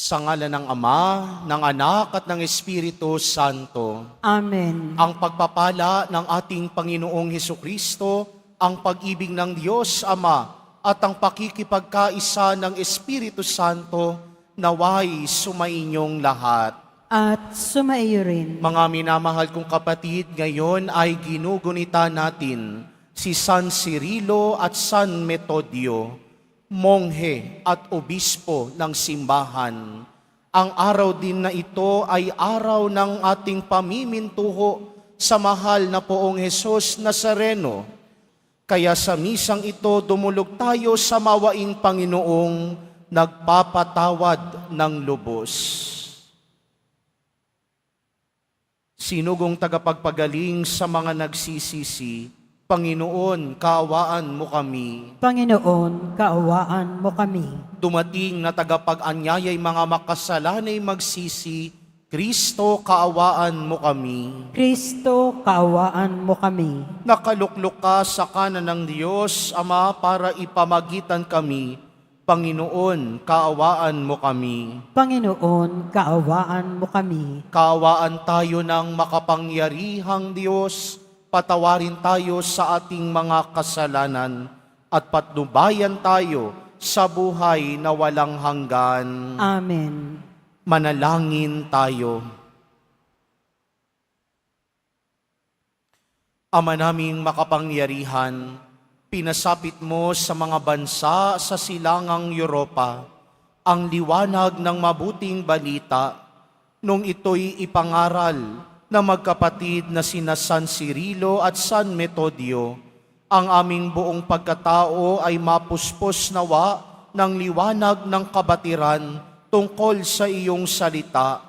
Sa ngalan ng Ama, ng Anak at ng Espiritu Santo. Amen. Ang pagpapala ng ating Panginoong Hesukristo, ang pag-ibig ng Diyos Ama, at ang pakikipagkaisa ng Espiritu Santo, naway sumainyong lahat. At sumaiyo rin. Mga minamahal kong kapatid, ngayon ay ginugunita natin si San Cirilo at San Metodio, monghe at obispo ng simbahan. Ang araw din na ito ay araw ng ating pamimintuho sa mahal na Poong Hesus Nazareno. Kaya sa misang ito, dumulog tayo sa mawaing Panginoong nagpapatawad ng lubos. Sinugong tagapagpagaling sa mga nagsisisi, Panginoon, kaawaan mo kami. Panginoon, kaawaan mo kami. Dumating na tagapag-anyayay mga makasalanay magsisi, Kristo, kaawaan mo kami. Kristo, kaawaan mo kami. Nakaluklok ka sa kanan ng Diyos, Ama, para ipamagitan kami. Panginoon, kaawaan mo kami. Panginoon, kaawaan mo kami. Kaawaan tayo ng makapangyarihang Diyos, patawarin tayo sa ating mga kasalanan at patnubayan tayo sa buhay na walang hanggan. Amen. Manalangin tayo. Ama naming makapangyarihan, pinasapit mo sa mga bansa sa silangang Europa ang liwanag ng mabuting balita nung ito'y ipangaral na magkapatid na sina San Cirilo at San Metodio. Ang aming buong pagkatao ay mapuspos nawa ng liwanag ng kabatiran tungkol sa iyong salita.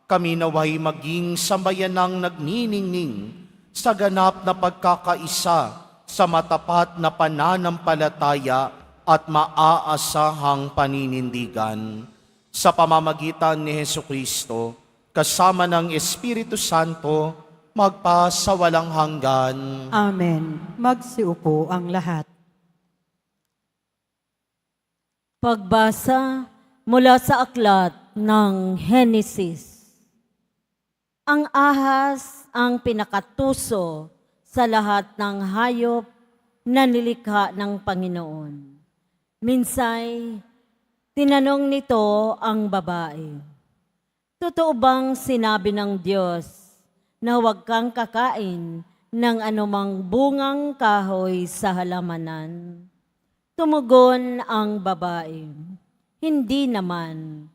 Kami naway maging sambayanang nagniningning sa ganap na pagkakaisa sa matapat na pananampalataya at maaasahang paninindigan. Sa pamamagitan ni Hesukristo, kasama ng Espiritu Santo, magpasawalang hanggan. Amen. Magsiupo ang lahat. Pagbasa mula sa aklat ng Henesis. Ang ahas ang pinakatuso sa lahat ng hayop na nilikha ng Panginoon. Minsay, tinanong nito ang babae, "Totoo bang sinabi ng Diyos na huwag kang kakain ng anumang bungang kahoy sa halamanan?" Tumugon ang babae, "Hindi naman.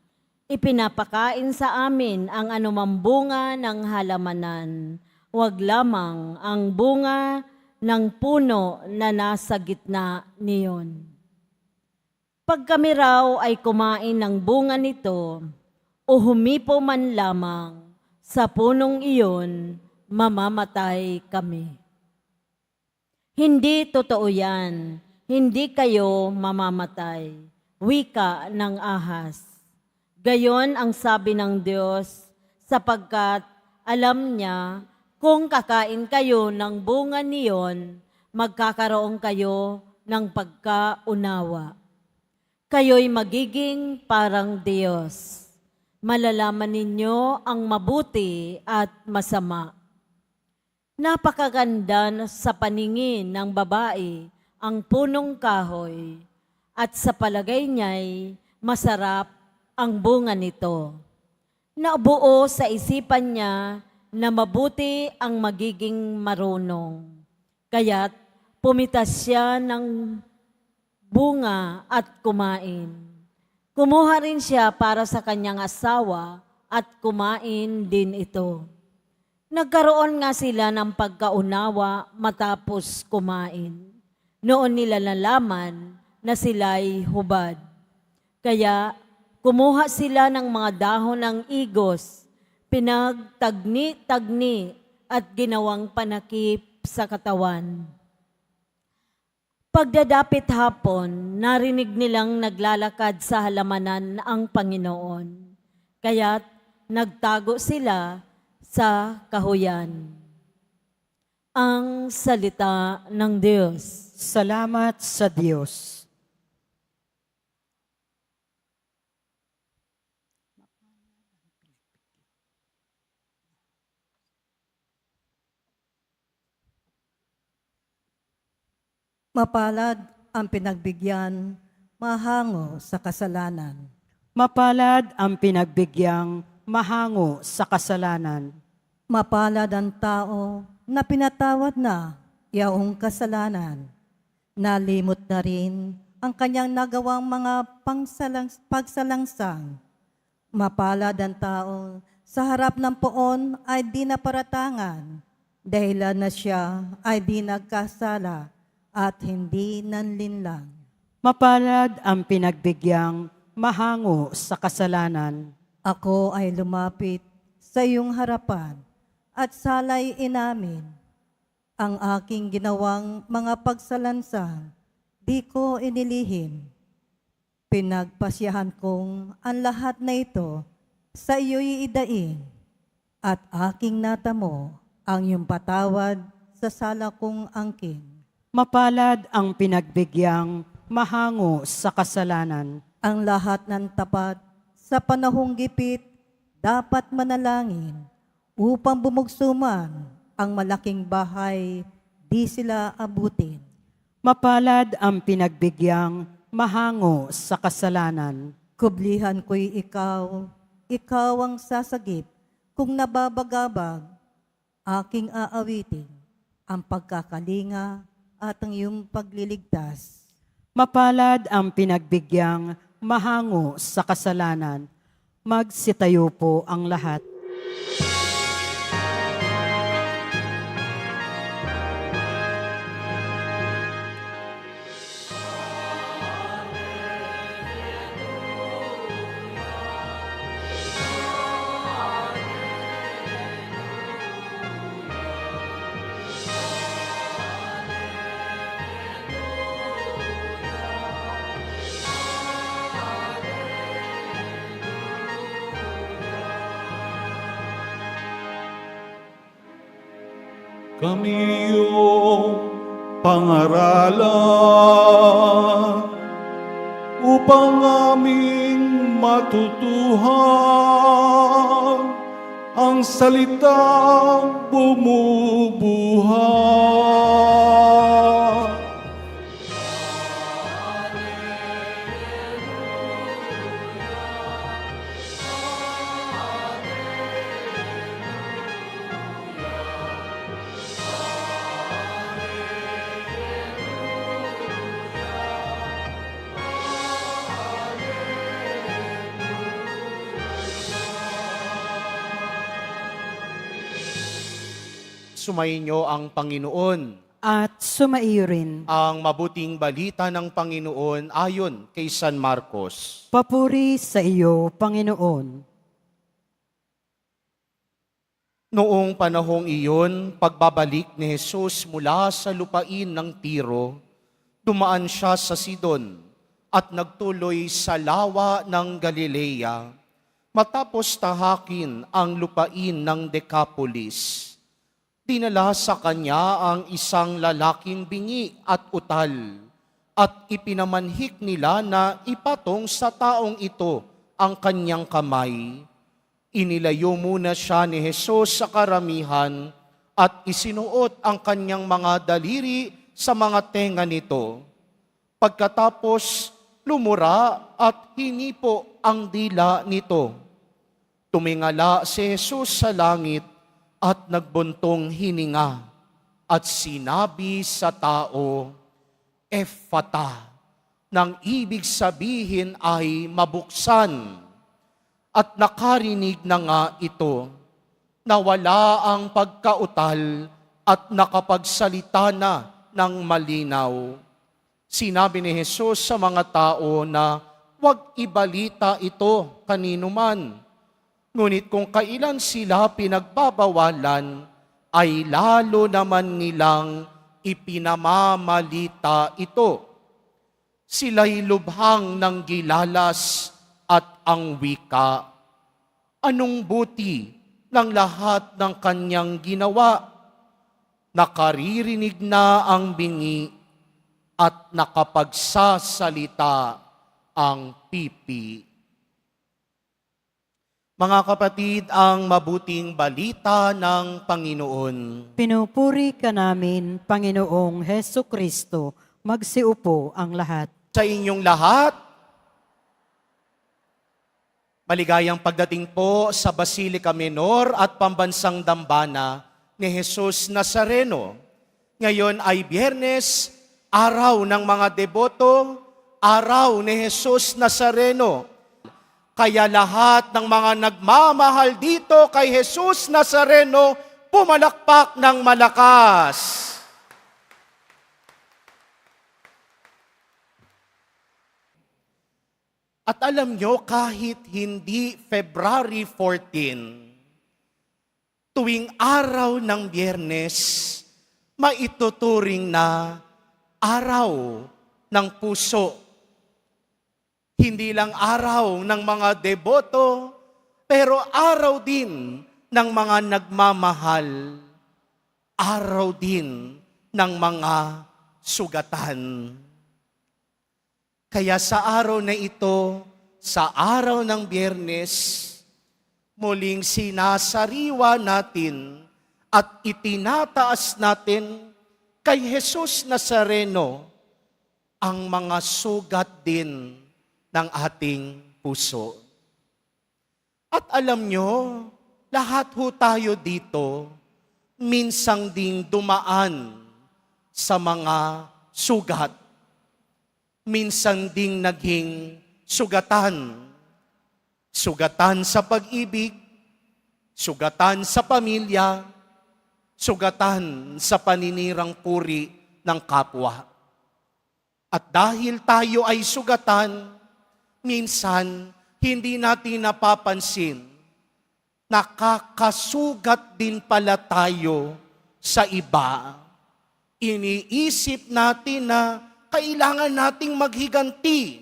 Ipinapakain sa amin ang anumang bunga ng halamanan, huwag lamang ang bunga ng puno na nasa gitna niyon. Pag kami raw ay kumain ng bunga nito, o humipo man lamang sa punong iyon, mamamatay kami." Hindi totoo yan. Hindi kayo mamamatay. Wika ng ahas. Gayon ang sabi ng Diyos, sapagkat alam niya kung kakain kayo ng bunga niyon, magkakaroon kayo ng pagkaunawa. Kayo'y magiging parang Diyos. Malalaman ninyo ang mabuti at masama. Napakaganda sa paningin ng babae ang punong kahoy, at sa palagay niya'y masarap ang bunga nito. Nabuo sa isipan niya na mabuti ang magiging marunong. Kaya't pumitas siya ng bunga at kumain. Kumuha rin siya para sa kanyang asawa at kumain din ito. Nagkaroon nga sila ng pagkaunawa matapos kumain. Noon nila nalaman na sila'y hubad. Kaya kumuha sila ng mga dahon ng igos, pinagtagni-tagni at ginawang panakip sa katawan. Pagdadapit hapon, narinig nilang naglalakad sa halamanan ang Panginoon. Kaya't nagtago sila sa kahuyan. Ang salita ng Diyos. Salamat sa Diyos. Mapalad ang pinagbigyan, mahango sa kasalanan. Mapalad ang pinagbigyang mahango sa kasalanan. Mapalad ang tao na pinatawad na yaong kasalanan. Nalimot na rin ang kanyang nagawang mga pagsalangsang. Mapalad ang tao sa harap ng poon ay di naparatangan, dahilan na siya ay di nagkasala at hindi nanlinlang. Mapalad ang pinagbigyang mahango sa kasalanan. Ako ay lumapit sa iyong harapan at salay inamin. Ang aking ginawang mga pagsalansang, di ko inilihim. Pinagpasyahan kong ang lahat na ito sa iyo'y idain at aking natamo ang iyong patawad sa sala kong angkin. Mapalad ang pinagbigyang mahango sa kasalanan. Ang lahat ng tapat sa panahong gipit dapat manalangin upang bumugsuman ang malaking bahay, di sila abutin. Mapalad ang pinagbigyan mahango sa kasalanan. Kublihan ko'y ikaw, ikaw ang sasagip. Kung nababagabag, aking aawitin ang pagkakalinga at ang iyong pagliligtas. Mapalad ang pinagbigyan mahango sa kasalanan. Magsitayo po ang lahat. Kami iyong pangaralan upang aming matutuhan ang salitang bumubuhay. Sumainyo ang Panginoon. At sumaiyo rin. Ang mabuting balita ng Panginoon ayon kay San Marcos. Papuri sa iyo, Panginoon. Noong panahong iyon, pagbabalik ni Jesus mula sa lupain ng Tiro, dumaan siya sa Sidon at nagtuloy sa lawa ng Galilea, matapos tahakin ang lupain ng Decapolis. Dinala sa kanya ang isang lalaking bingi at utal at ipinamanhik nila na ipatong sa taong ito ang kanyang kamay. Inilayo muna siya ni Jesus sa karamihan at isinuot ang kanyang mga daliri sa mga tenga nito. Pagkatapos, lumura at hinipo ang dila nito. Tumingala si Jesus sa langit at nagbuntong hininga at sinabi sa tao, Ephata, nang ibig sabihin ay mabuksan. At nakarinig na nga ito, nawala ang pagkautal at nakapagsalita na ng malinaw. Sinabi ni Jesus sa mga tao na huwag ibalita ito kanino man. Ngunit kung kailan sila pinagbabawalan, ay lalo naman nilang ipinamamalita ito. Sila'y lubhang ng gilalas at ang wika. Anong buti ng lahat ng kanyang ginawa? Nakaririnig na ang bingi at nakapagsasalita ang pipi. Mga kapatid, ang mabuting balita ng Panginoon. Pinupuri ka namin, Panginoong Heso Kristo. Magsiupo ang lahat. Sa inyong lahat, maligayang pagdating po sa Basilica Menor at Pambansang Dambana ni Jesus Nazareno. Ngayon ay Biyernes, araw ng mga deboto, araw ni Jesus Nazareno. Kaya lahat ng mga nagmamahal dito kay Jesus Nazareno, pumalakpak ng malakas. At alam nyo, kahit hindi February 14, tuwing araw ng Biyernes, maituturing na araw ng puso. Hindi lang araw ng mga deboto, pero araw din ng mga nagmamahal. Araw din ng mga sugatan. Kaya sa araw na ito, sa araw ng Biyernes, muling sinasariwa natin at itinataas natin kay Jesus Nazareno ang mga sugat din ng ating puso. At alam nyo, lahat ho tayo dito, minsang ding dumaan sa mga sugat. Minsan ding naging sugatan. Sugatan sa pag-ibig, sugatan sa pamilya, sugatan sa paninirang puri ng kapwa. At dahil tayo ay sugatan, minsan hindi natin napapansin, nakakasugat din pala tayo sa iba. Iniisip natin na kailangan nating maghiganti.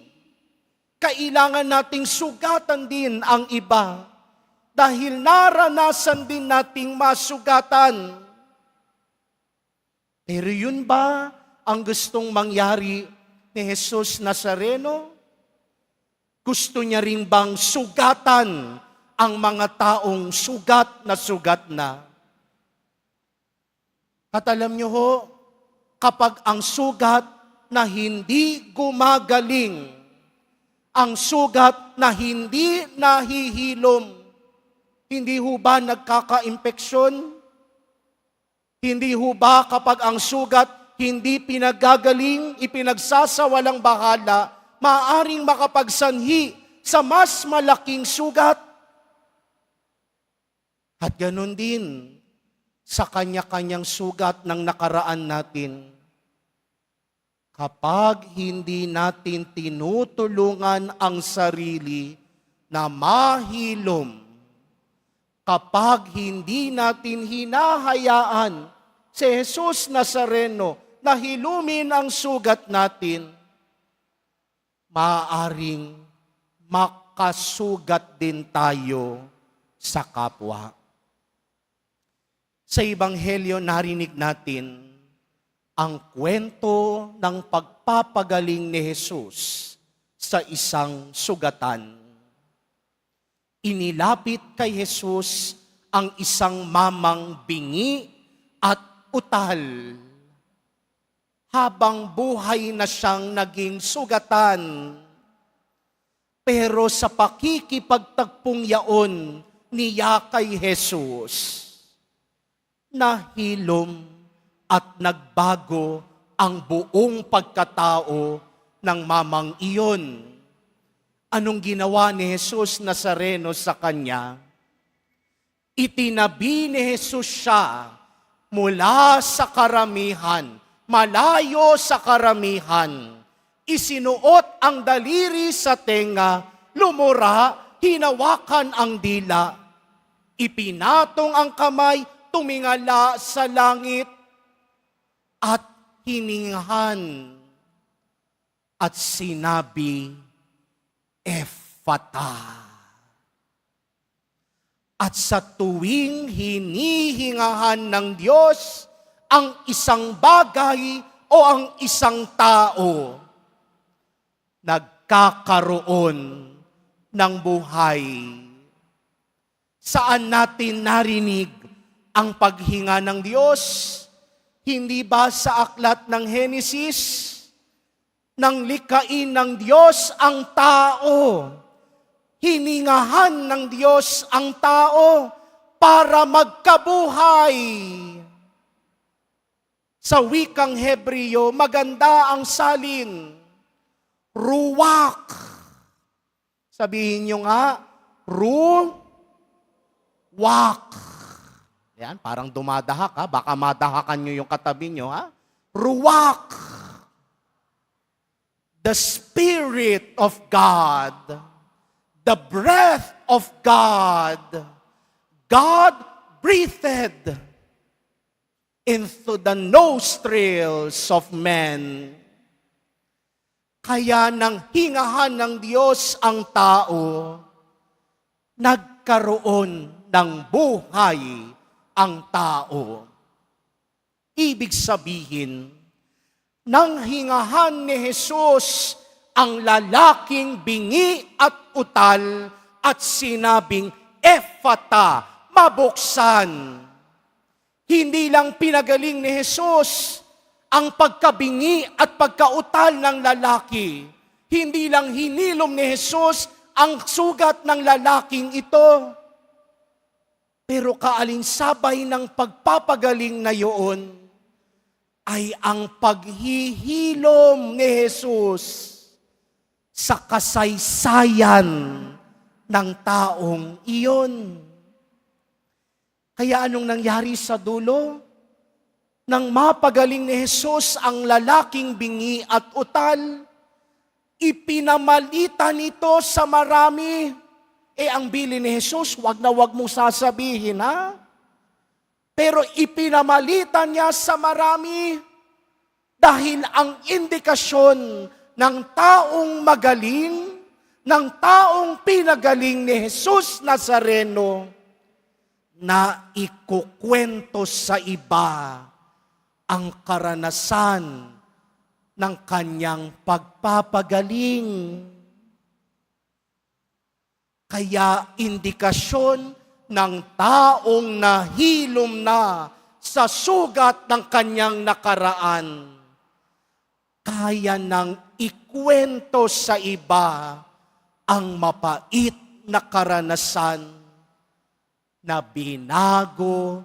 Kailangan nating sugatan din ang iba dahil naranasan din nating masugatan. Pero yun ba ang gustong mangyari ni Jesus Nazareno? Gusto niya rin bang sugatan ang mga taong sugat na? At alam niyo ho, kapag ang sugat na hindi gumagaling, ang sugat na hindi nahihilom, hindi ho ba nagkaka-impeksyon? Hindi ho ba kapag ang sugat hindi pinagagaling, ipinagsasawalang bahala, maaaring makapagsanhi sa mas malaking sugat? At ganun din sa kanya-kanyang sugat ng nakaraan natin. Kapag hindi natin tinutulungan ang sarili na mahilom, kapag hindi natin hinahayaan si Jesus Nazareno na hilumin ang sugat natin, maaaring makasugat din tayo sa kapwa. Sa Ebanghelyo narinig natin ang kwento ng pagpapagaling ni Jesus sa isang sugatan. Inilapit kay Jesus ang isang mamang bingi at utal. Habang buhay na siyang naging sugatan, pero sa pakikipagtagpong yaon niya kay Jesus, nahilom at nagbago ang buong pagkatao ng mamang iyon. Anong ginawa ni Jesus Nazareno sa kanya? Itinabi ni Jesus siya mula sa karamihan, malayo sa karamihan. Isinuot ang daliri sa tenga, lumura, hinawakan ang dila. Ipinatong ang kamay, tumingala sa langit, at hiningahan at sinabi, Ephata. At sa tuwing hinihingahan ng Diyos ang isang bagay o ang isang tao, nagkakaroon ng buhay. Saan natin narinig ang paghinga ng Diyos? Hindi ba sa aklat ng Henesis? nang likain ng Diyos ang tao. Hiningahan ng Diyos ang tao para magkabuhay. Sa wikang Hebreo, maganda ang salin. Ruwak. Sabihin nyo nga, ruwak. Yan, parang dumadahak ha. Baka madahakan nyo yung katabi nyo ha. Ruwak. The Spirit of God. The breath of God. God breathed into the nostrils of men. Kaya nang hingahan ng Diyos ang tao, nagkaroon ng buhay ang tao. Ibig sabihin, nang hingahan ni Jesus ang lalaking bingi at utal at sinabing, Ephata, mabuksan. Hindi lang pinagaling ni Jesus ang pagkabingi at pagkautal ng lalaki. Hindi lang hinilom ni Jesus ang sugat ng lalaking ito. Pero kaalinsabay ng pagpapagaling na yun ay ang paghihilom ni Jesus sa kasaysayan ng taong iyon. Kaya anong nangyari sa dulo? Nang mapagaling ni Jesus ang lalaking bingi at utal, ipinamalita nito sa marami. Ang bili ni Jesus, wag na wag mong sasabihin ha. Pero ipinamalita niya sa marami dahil ang indikasyon ng taong magaling, ng taong pinagaling ni Jesus Nazareno, na ikukwento sa iba ang karanasan ng kanyang pagpapagaling. Kaya indikasyon ng taong nahilom na sa sugat ng kanyang nakaraan, kaya nang ikwento sa iba ang mapait na karanasan na binago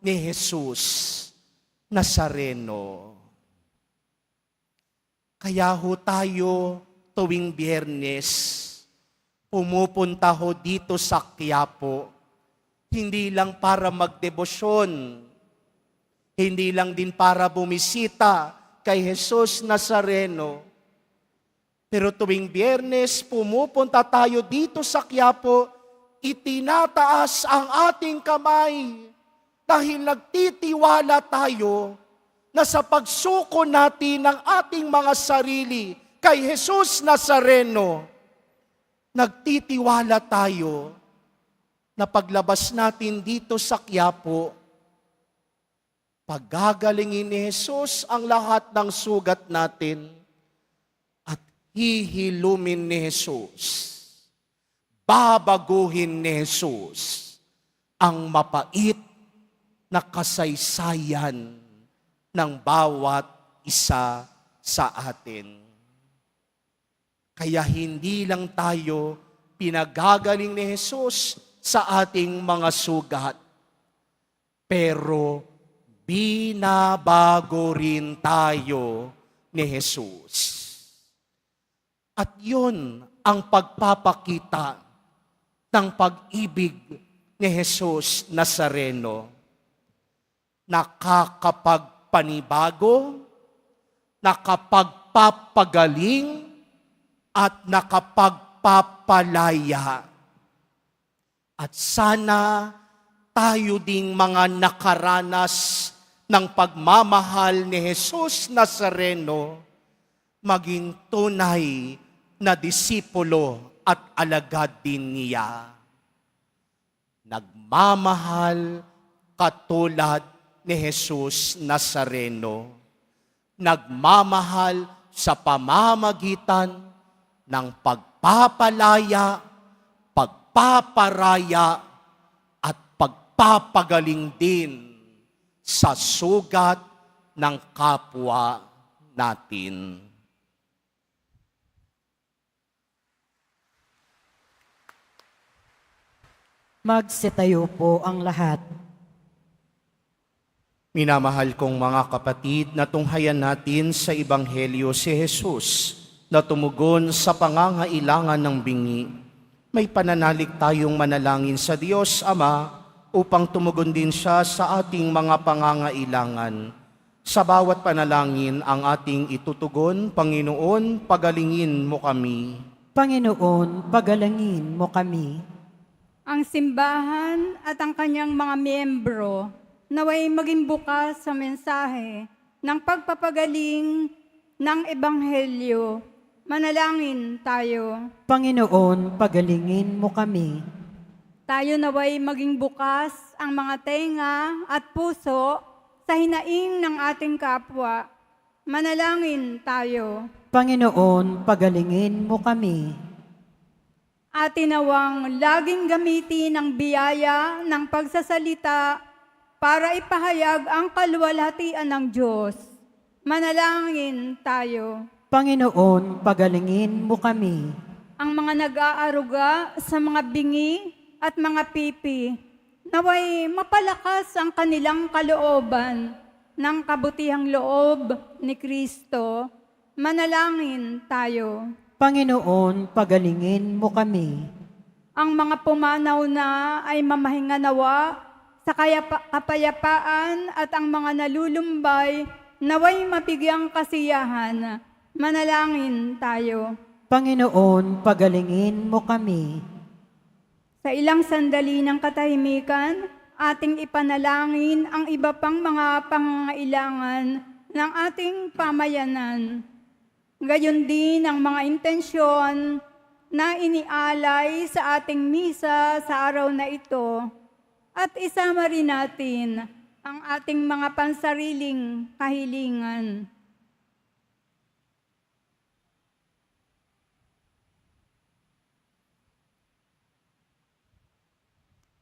ni Jesus Nazareno. Kaya ho tayo tuwing Biyernes, pumupunta ho dito sa Quiapo, hindi lang para magdebosyon, hindi lang din para bumisita kay Jesus Nazareno, pero tuwing Biyernes, pumupunta tayo dito sa Quiapo, itinataas ang ating kamay dahil nagtitiwala tayo na sa pagsuko natin ng ating mga sarili kay Jesus Nazareno, nagtitiwala tayo na paglabas natin dito sa Quiapo, pagagalingin ni Jesus ang lahat ng sugat natin at hihilumin ni Jesus. Babaguhin ni Jesus ang mapait na kasaysayan ng bawat isa sa atin. Kaya hindi lang tayo pinagagaling ni Jesus sa ating mga sugat, pero binabago rin tayo ni Jesus. At yun ang pagpapakita ng pag-ibig ni Jesus Nazareno. Nakakapagpanibago, nakapagpapagaling, at nakapagpapalaya. At sana tayo ding mga nakaranas ng pagmamahal ni Jesus Nazareno, maging tunay na disipulo at alagad din niya. Nagmamahal katulad ni Jesus Nazareno. Nagmamahal sa pamamagitan ng pagpapalaya, pagpaparaya, at pagpapagaling din sa sugat ng kapwa natin. Magsitayo po ang lahat. Minamahal kong mga kapatid, natunghayan natin sa Ebanghelyo si Jesus na tumugon sa pangangailangan ng bingi. May pananalig tayong manalangin sa Diyos Ama upang tumugon din siya sa ating mga pangangailangan. Sa bawat panalangin ang ating itutugon, Panginoon, pagalingin mo kami. Panginoon, pagalangin mo kami. Ang simbahan at ang kanyang mga miyembro naway maging bukas sa mensahe ng pagpapagaling ng Ebanghelyo. Manalangin tayo. Panginoon, pagalingin mo kami. Tayo naway maging bukas ang mga tenga at puso sa hinaing ng ating kapwa. Manalangin tayo. Panginoon, pagalingin mo kami. Atin nawang laging gamitin ang biyaya ng pagsasalita para ipahayag ang kaluwalhatian ng Diyos. Manalangin tayo. Panginoon, pagalingin mo kami. Ang mga nag-aaruga sa mga bingi at mga pipi, naway mapalakas ang kanilang kalooban ng kabutihang loob ni Kristo. Manalangin tayo. Panginoon, pagalingin mo kami. Ang mga pumanaw na ay mamahinga nawa sa kapayapaan at ang mga nalulumbay naway mabigyang kasiyahan. Manalangin tayo. Panginoon, pagalingin mo kami. Sa ilang sandali ng katahimikan, ating ipanalangin ang iba pang mga pangangailangan ng ating pamayanan. Gayon din ang mga intensyon na inialay sa ating misa sa araw na ito. At isama rin natin ang ating mga pansariling kahilingan.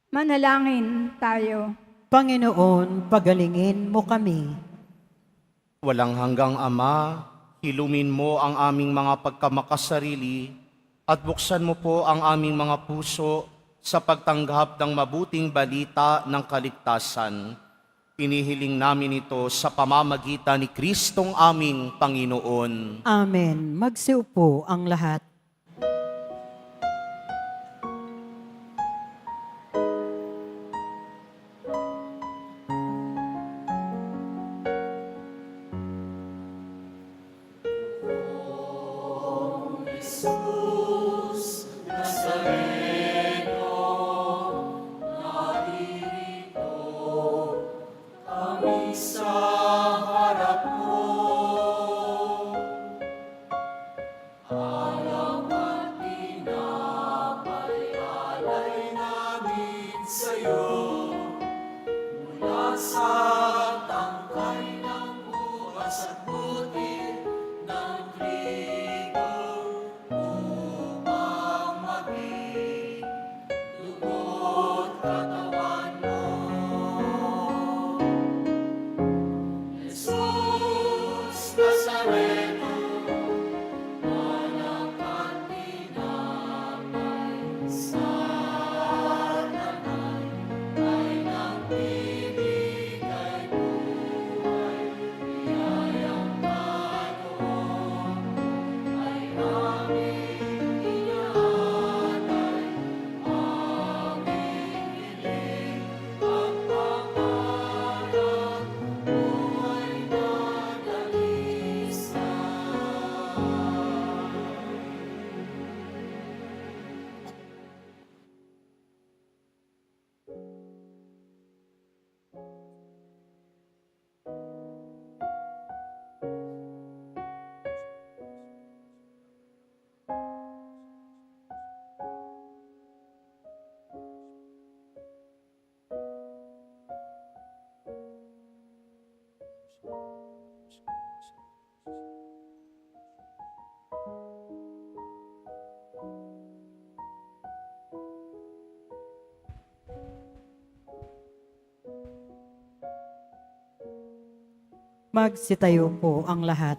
Manalangin tayo. Panginoon, pagalingin mo kami. Walang hanggang Ama, hilumin mo ang aming mga pagkamakasarili at buksan mo po ang aming mga puso sa pagtanggap ng mabuting balita ng kaligtasan. Pinihiling namin ito sa pamamagitan ni Kristong aming Panginoon. Amen. Magsiupo ang lahat. Magsitayo po ang lahat.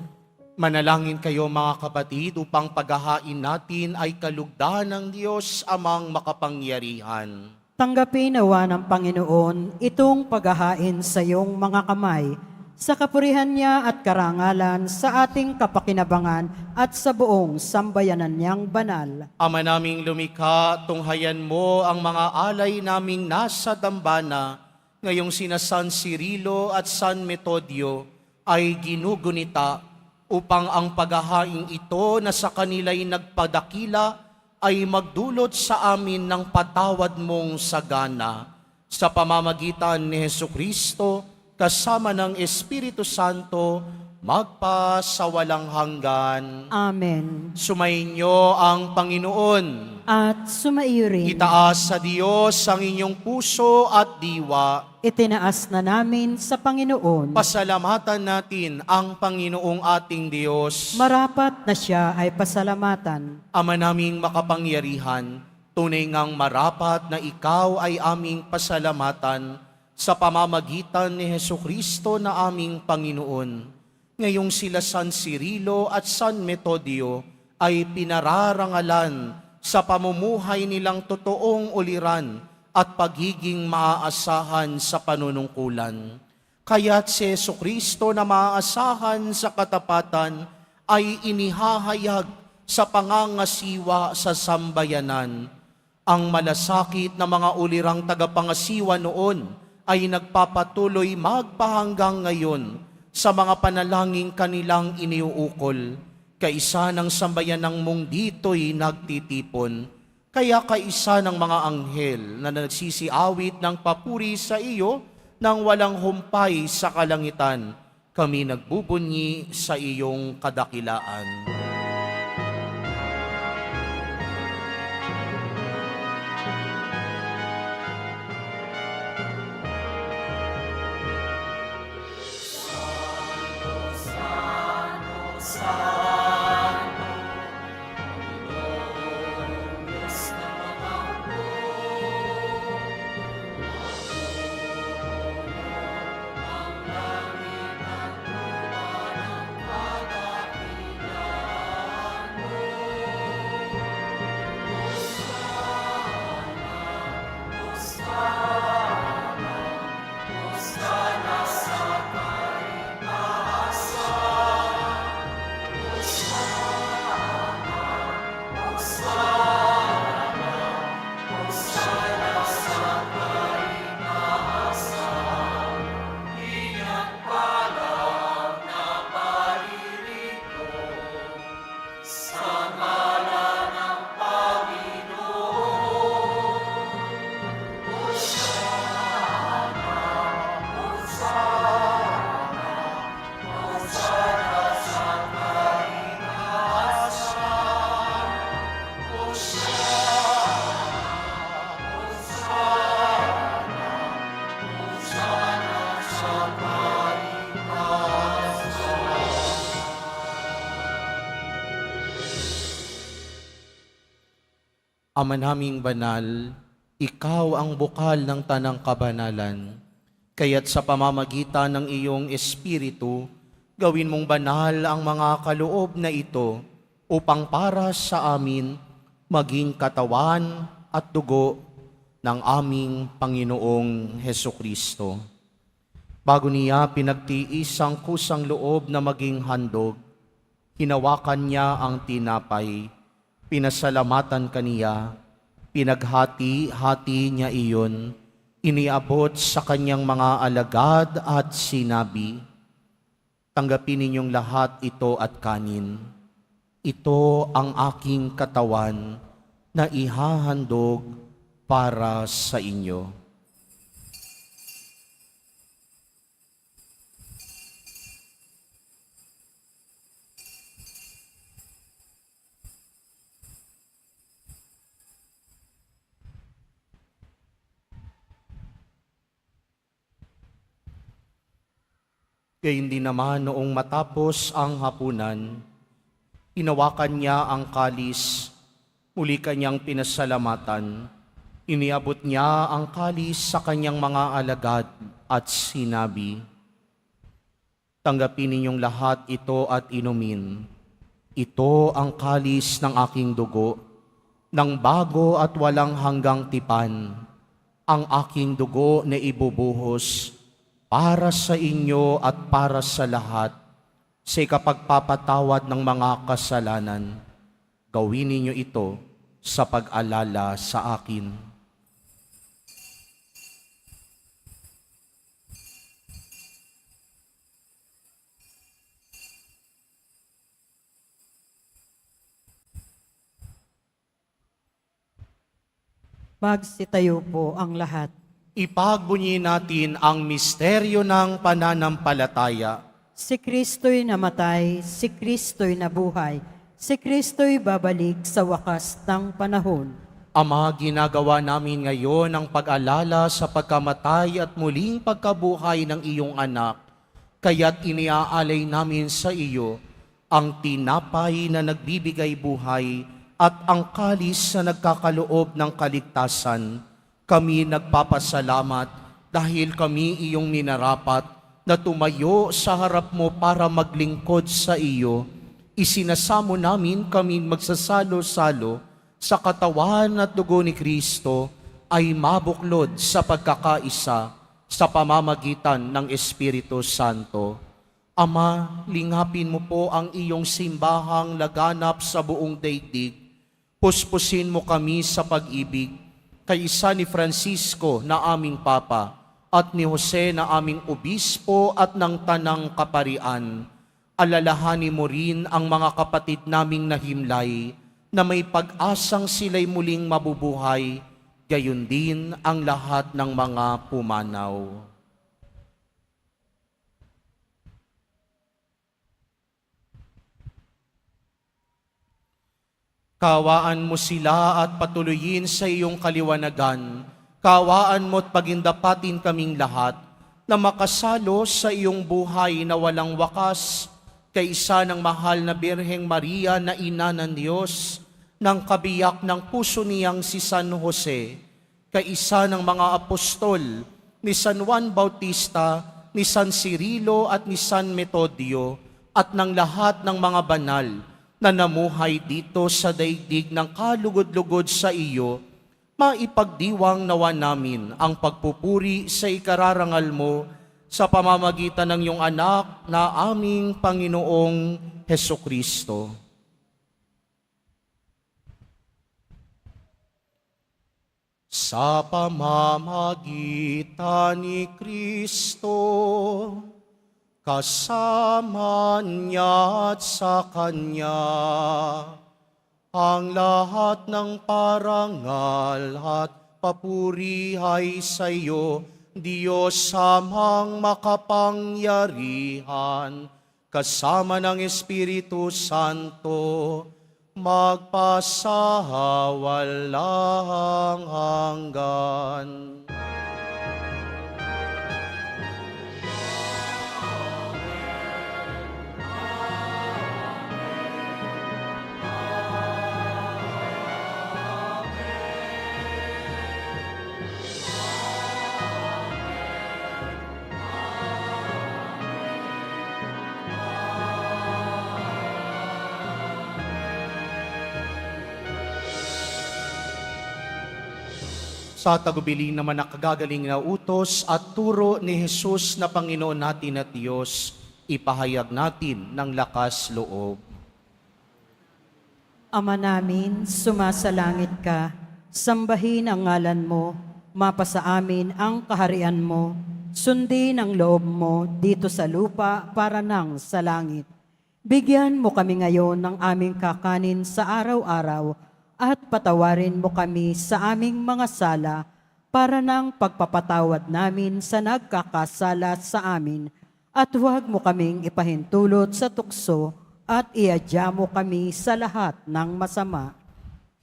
Manalangin kayo mga kapatid upang paghahain natin ay kalugdan ng Diyos amang makapangyarihan. Tanggapin nawa ng Panginoon itong paghahain sa iyong mga kamay, sa kapurihan niya at karangalan sa ating kapakinabangan at sa buong sambayanan niyang banal. Ama naming lumikha, tunghayan mo ang mga alay naming nasa dambana, ngayong sina San Cirilo at San Metodio ay ginugunita upang ang paghahaing ito na sa kanila'y nagpadakila ay magdulot sa amin ng patawad mong sagana. Sa pamamagitan ni Hesukristo, kasama ng Espiritu Santo, magpa sa walang hanggan. Amen. Sumainyo ang Panginoon. At sumaiyo rin, Itaas sa Diyos ang inyong puso at diwa. itinaas na namin sa Panginoon. Pasalamatan natin ang Panginoong ating Diyos. Marapat na siya ay pasalamatan. Ama naming makapangyarihan, tunay ngang marapat na ikaw ay aming pasalamatan sa pamamagitan ni Hesukristo na aming Panginoon. Ngayong sila San Cirilo at San Metodio ay pinararangalan sa pamumuhay nilang totoong uliran at pagiging maaasahan sa panunungkulan. Kaya't si Hesukristo na maaasahan sa katapatan ay inihahayag sa pangangasiwa sa sambayanan. Ang malasakit na mga ulirang tagapangasiwa noon ay nagpapatuloy magpahanggang ngayon sa mga panalangin kanilang iniuukol. Kaisa ng sambayan ng mong dito'y nagtitipon. Kaya kaisa ng mga anghel na nagsisiawit ng papuri sa iyo nang walang humpay sa kalangitan, kami nagbubunyi sa iyong kadakilaan. Ama naming banal, ikaw ang bukal ng tanang kabanalan. Kaya't sa pamamagitan ng iyong Espiritu, gawin mong banal ang mga kaloob na ito upang para sa amin maging katawan at dugo ng aming Panginoong Hesukristo. Bago niya pinagtiis ang kusang loob na maging handog, hinawakan niya ang tinapay, pinasalamatan kaniya, pinaghati-hati niya iyon, iniabot sa kanyang mga alagad at sinabi, "Tanggapin ninyong lahat ito at kanin. Ito ang aking katawan na ihahandog para sa inyo." Gayun din naman noong matapos ang hapunan, hinawakan niya ang kalis, muli kanyang pinasalamatan, iniabot niya ang kalis sa kanyang mga alagad at sinabi, "Tanggapin ninyong lahat ito at inumin. Ito ang kalis ng aking dugo, ng bago at walang hanggang tipan. ang aking dugo na ibubuhos para sa inyo at para sa lahat sa ikapagpapatawad ng mga kasalanan. Gawin ninyo ito sa pag-alala sa akin. Magsitayo po ang lahat. Ipagbunyi natin ang misteryo ng pananampalataya. Si Kristo'y namatay, si Kristo'y nabuhay, si Kristo'y babalik sa wakas ng panahon. Ama, ginagawa namin ngayon ang pag-alala sa pagkamatay at muling pagkabuhay ng iyong anak. Kaya't iniaalay namin sa iyo ang tinapay na nagbibigay buhay at ang kalis na nagkakaloob ng kaligtasan. Kami nagpapasalamat dahil kami iyong minarapat na tumayo sa harap mo para maglingkod sa iyo. Isinasamo namin kami magsasalo-salo sa katawan at dugo ni Kristo ay mabuklod sa pagkakaisa sa pamamagitan ng Espiritu Santo. Ama, lingapin mo po ang iyong simbahang laganap sa buong daigdig. Puspusin mo kami sa pag-ibig, kaysa ni Francisco na aming Papa at ni Jose na aming Obispo at ng Tanang Kaparian. Alalahanin mo rin ang mga kapatid naming nahimlay na may pag-asang sila'y muling mabubuhay, gayon din ang lahat ng mga pumanaw. Kawaan mo sila at patuloyin sa iyong kaliwanagan. Kawaan mo at pagindapatin kaming lahat na makasalo sa iyong buhay na walang wakas, kaisa ng mahal na Birheng Maria na ina ng Diyos, ng kabiyak ng puso niyang si San Jose, kaisa ng mga apostol, ni San Juan Bautista, ni San Cirilo at ni San Metodio, at ng lahat ng mga banal na namuhay dito sa daigdig ng kalugod-lugod sa iyo, maipagdiwang nawa namin ang pagpupuri sa ikararangal mo sa pamamagitan ng iyong anak na aming Panginoong Hesukristo. Sa pamamagitan ni Kristo, kasama niya at sa Kanya, ang lahat ng parangal at papuri ay sa iyo, Diyos amang makapangyarihan, kasama ng Espiritu Santo, magpasawalang hanggan. Sa tagubilin naman na kagagaling na utos at turo ni Jesus na Panginoon natin at Diyos, ipahayag natin ng lakas loob. Ama namin, sumasalangit ka, sambahin ang ngalan mo, mapasa amin ang kaharian mo, sundin ang loob mo dito sa lupa para nang sa langit. Bigyan mo kami ngayon ng aming kakanin sa araw-araw, at patawarin mo kami sa aming mga sala para ng pagpapatawad namin sa nagkakasala sa amin. At huwag mo kaming ipahintulot sa tukso at iadya mo kami sa lahat ng masama.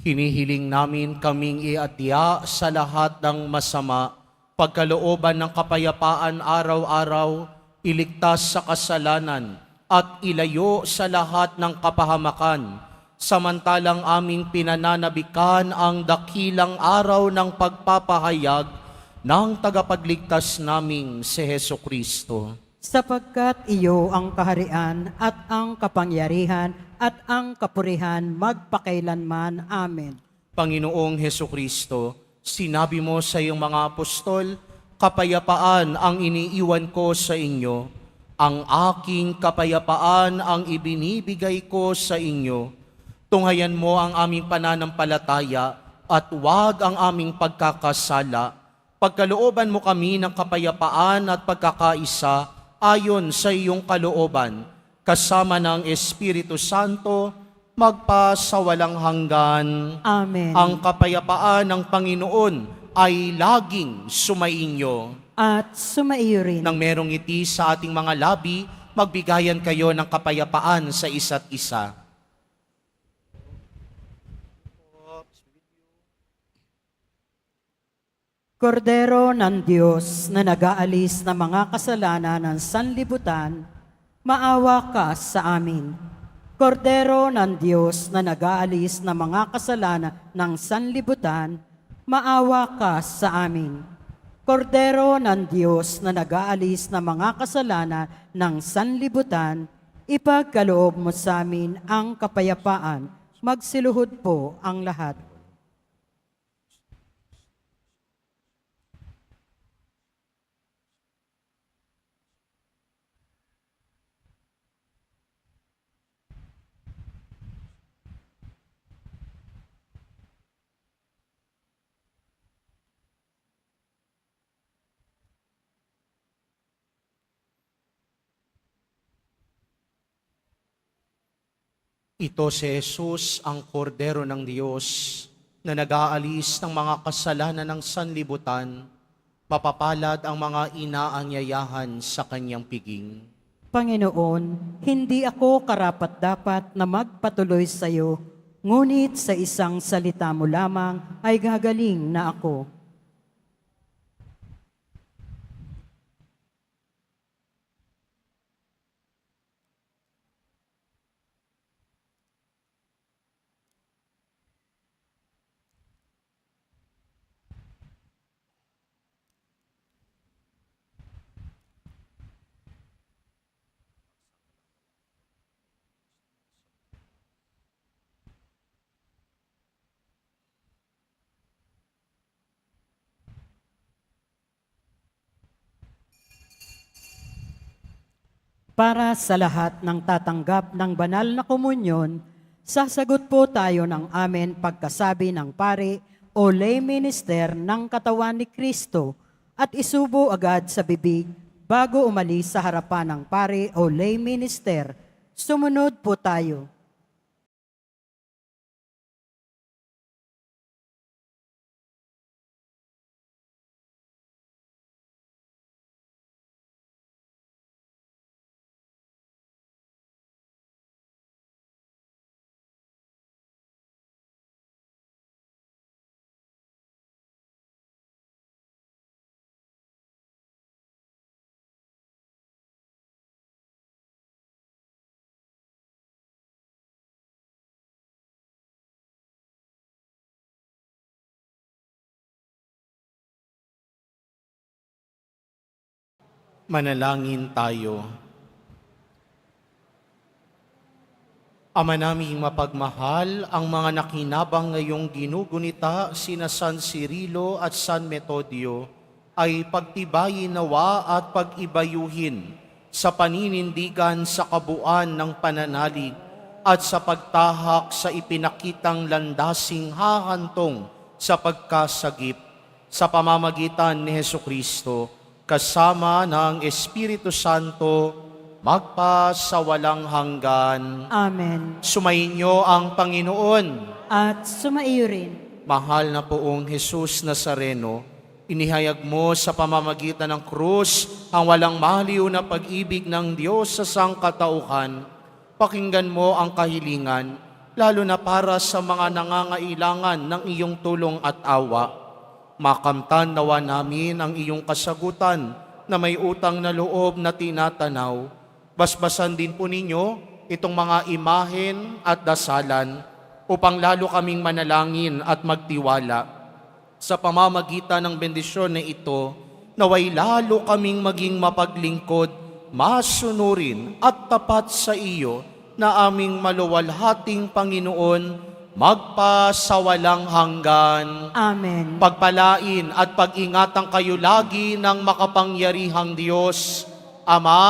Hinihiling namin kaming iadya sa lahat ng masama, pagkalooban ng kapayapaan araw-araw, iligtas sa kasalanan at ilayo sa lahat ng kapahamakan, samantalang aming pinananabikan ang dakilang araw ng pagpapahayag ng tagapagligtas naming si Hesukristo. Sapagkat iyo ang kaharian at ang kapangyarihan at ang kapurihan magpakailanman. Amen. Panginoong Hesukristo, Sinabi mo sa iyong mga apostol, kapayapaan ang iniiwan ko sa inyo, ang aking kapayapaan ang ibinibigay ko sa inyo. Tunghayan mo ang aming pananampalataya at huwag ang aming pagkakasala. Pagkalooban mo kami ng kapayapaan at pagkakaisa ayon sa iyong kalooban, kasama ng Espiritu Santo, magpasawalang hanggan. Amen. Ang kapayapaan ng Panginoon ay laging sumainyo. At sumaiyo rin. Nang merong ngiti sa ating mga labi, magbigayan kayo ng kapayapaan sa isa't isa. Kordero ng Diyos na nag-aalis ng mga kasalanan ng sanlibutan, maawa ka sa amin. Kordero ng Diyos na nag-aalis ng mga kasalanan ng sanlibutan, maawa ka sa amin. Kordero ng Diyos na nag-aalis ng mga kasalanan ng sanlibutan, ipagkaloob mo sa amin ang kapayapaan. Magsiluhod po ang lahat. Ito si Jesus, ang kordero ng Diyos, na nag-aalis ng mga kasalanan ng sanlibutan. Mapapalad ang mga inaanyayahan sa kanyang piging. Panginoon, hindi ako karapat-dapat na magpatuloy sa iyo, ngunit sa isang salita mo lamang ay gagaling na ako. Para sa lahat ng tatanggap ng banal na komunyon, sasagot po tayo ng amen pagkasabi ng pari o lay minister ng katawan ni Kristo at isubo agad sa bibig bago umalis sa harapan ng pari o lay minister. Sumunod po tayo. Manalangin tayo. Ama naming mapagmahal, ang mga nakinabang ngayong ginugunita sina San Cirilo at San Metodio ay pagtibayin nawa at pag-ibayuhin sa paninindigan sa kabuuan ng pananalig at sa pagtahak sa ipinakitang landasing hahantong sa pagkasagip sa pamamagitan ni Hesukristo kasama ng Espiritu Santo, magpasawalang hanggan. Amen. Sumainyo ang Panginoon. At sumaiyo rin. Mahal na poong Jesus Nazareno, inihayag mo sa pamamagitan ng krus ang walang maliw na pag-ibig ng Diyos sa sangkatauhan. Pakinggan mo ang kahilingan, lalo na para sa mga nangangailangan ng iyong tulong at awa. Makamtan nawa namin ang iyong kasagutan na may utang na loob na tinatanaw. Basbasan din po ninyo itong mga imahen at dasalan upang lalo kaming manalangin at magtiwala. Sa pamamagitan ng bendisyon na ito, naway lalo kaming maging mapaglingkod, masunurin at tapat sa iyo na aming maluwalhating Panginoon, magpasawalang hanggan. Amen. Pagpalain at pag-ingatan kayo lagi ng makapangyarihang Diyos, Ama,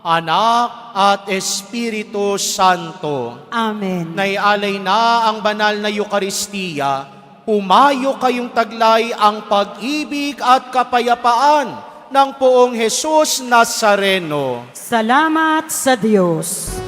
Anak, at Espiritu Santo. Amen. Naialay na ang banal na Eukaristiya, humayo kayong taglay ang pag-ibig at kapayapaan ng poong Jesus Nazareno. Salamat sa Diyos.